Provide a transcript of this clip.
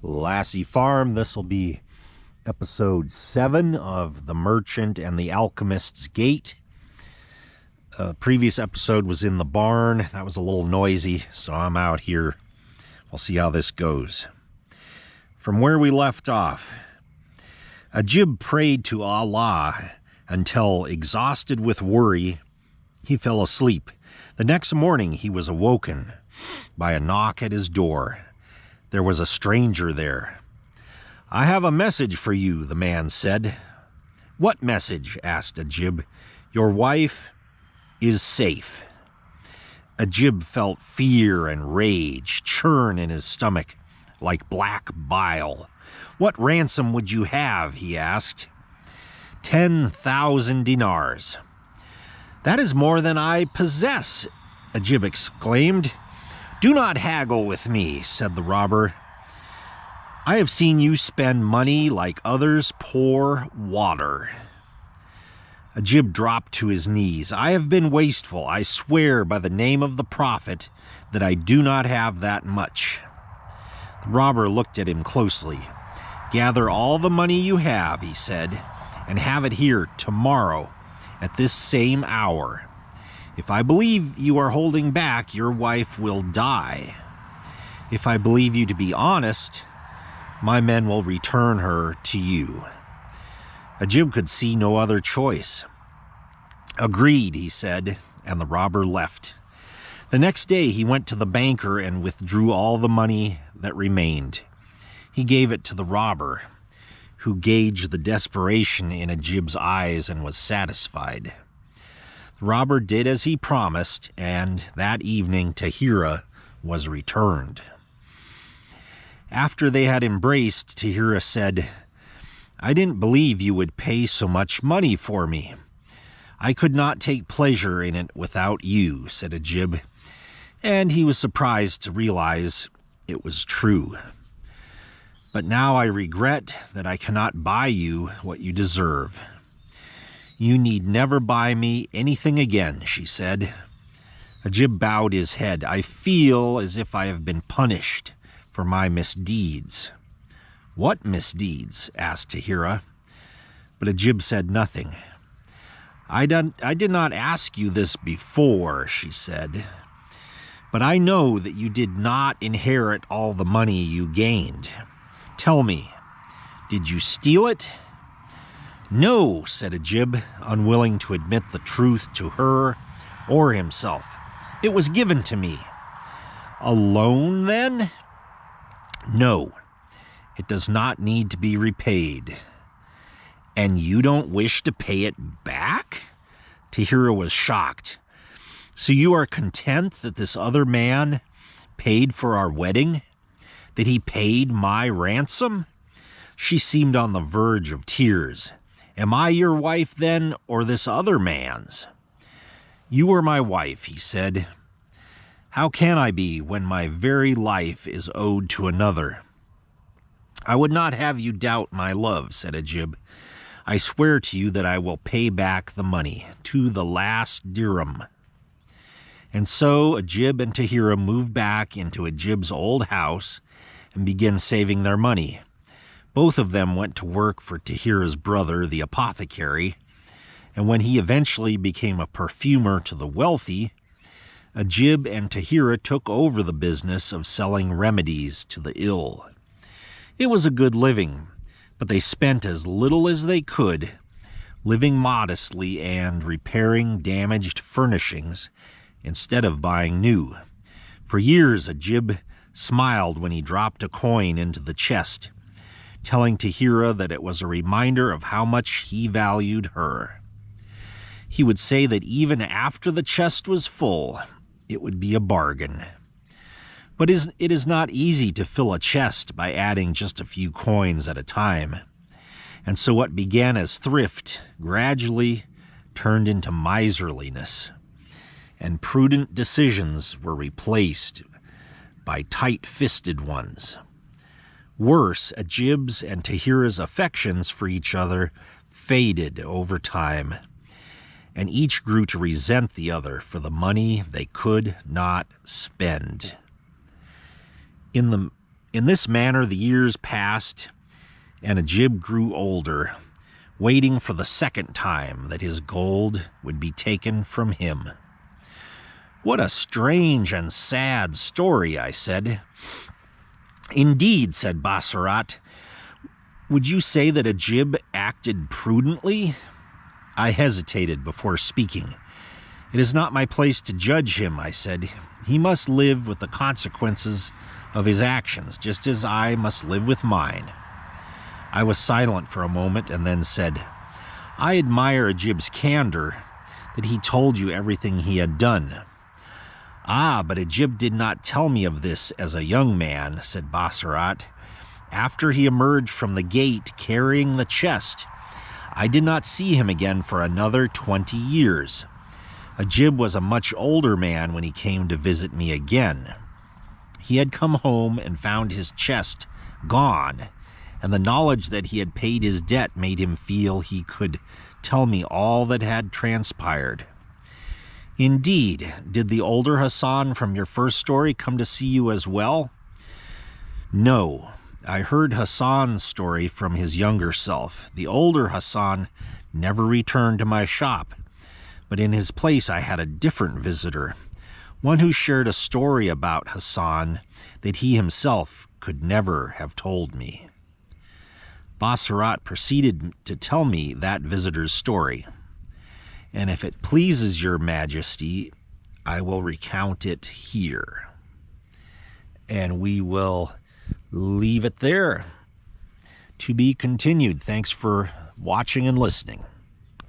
Lassie Farm. This will be episode 7 of The Merchant and the Alchemist's Gate. Previous episode was in the barn. That was a little noisy, so I'm out here. We'll see how this goes. From where we left off, Ajib prayed to Allah until, exhausted with worry, he fell asleep. The next morning he was awoken by a knock at his door. There was a stranger there. "I have a message for you," the man said. "What message?" asked Ajib. "Your wife is safe." Ajib felt fear and rage churn in his stomach like black bile. "What ransom would you have?" he asked. 10,000 dinars. "That is more than I possess," Ajib exclaimed. "Do not haggle with me," said the robber. "I have seen you spend money like others pour water." Ajib dropped to his knees. "I have been wasteful. I swear by the name of the Prophet that I do not have that much." The robber looked at him closely. "Gather all the money you have," he said, "and have it here tomorrow at this same hour. If I believe you are holding back, your wife will die. If I believe you to be honest, my men will return her to you." Ajib could see no other choice. "Agreed," he said, and the robber left. The next day he went to the banker and withdrew all the money that remained. He gave it to the robber, who gauged the desperation in Ajib's eyes and was satisfied. The robber did as he promised, and that evening Tahira was returned. After they had embraced, Tahira said, "I didn't believe you would pay so much money for me. I could not take pleasure in it without you," said Ajib, and he was surprised to realize it was true. "But now I regret that I cannot buy you what you deserve." "You need never buy me anything again," she said. Ajib bowed his head. "I feel as if I have been punished for my misdeeds." "What misdeeds?" asked Tahira. But Ajib said nothing. I did not ask you this before," she said, "but I know that you did not inherit all the money you gained. Tell me, did you steal it?" "No," said Ajib, unwilling to admit the truth to her or himself. "It was given to me." "A loan, then?" "No, it does not need to be repaid." "And you don't wish to pay it back?" Tahira was shocked. "So you are content that this other man paid for our wedding? That he paid my ransom?" She seemed on the verge of tears. "Am I your wife, then, or this other man's?" "You are my wife," he said. "How can I be when my very life is owed to another?" "I would not have you doubt my love," said Ajib. "I swear to you that I will pay back the money, to the last dirham." And so Ajib and Tahira moved back into Ajib's old house and began saving their money. Both of them went to work for Tahira's brother, the apothecary, and when he eventually became a perfumer to the wealthy, Ajib and Tahira took over the business of selling remedies to the ill. It was a good living, but they spent as little as they could, living modestly and repairing damaged furnishings instead of buying new. For years, Ajib smiled when he dropped a coin into the chest, telling Tahira that it was a reminder of how much he valued her. He would say that even after the chest was full, it would be a bargain. But it is not easy to fill a chest by adding just a few coins at a time. And so what began as thrift gradually turned into miserliness, and prudent decisions were replaced by tight-fisted ones. Worse, Ajib's and Tahira's affections for each other faded over time, and each grew to resent the other for the money they could not spend. In In this manner the years passed, and Ajib grew older, waiting for the second time that his gold would be taken from him. "What a strange and sad story," I said. "Indeed," said Bassarat. "Would you say that Ajib acted prudently?" I hesitated before speaking. "It is not my place to judge him," I said. "He must live with the consequences of his actions, just as I must live with mine." I was silent for a moment and then said, "I admire Ajib's candor, that he told you everything he had done." "Ah, but Ajib did not tell me of this as a young man," said Bassarat. "After he emerged from the gate carrying the chest, I did not see him again for another 20 years. Ajib was a much older man when he came to visit me again. He had come home and found his chest gone, and the knowledge that he had paid his debt made him feel he could tell me all that had transpired." "Indeed, did the older Hassan from your first story come to see you as well?" "No, I heard Hassan's story from his younger self. The older Hassan never returned to my shop, but in his place I had a different visitor, one who shared a story about Hassan that he himself could never have told me." Bassarat proceeded to tell me that visitor's story. "And if it pleases your majesty, I will recount it here." And we will leave it there. To be continued. Thanks for watching and listening.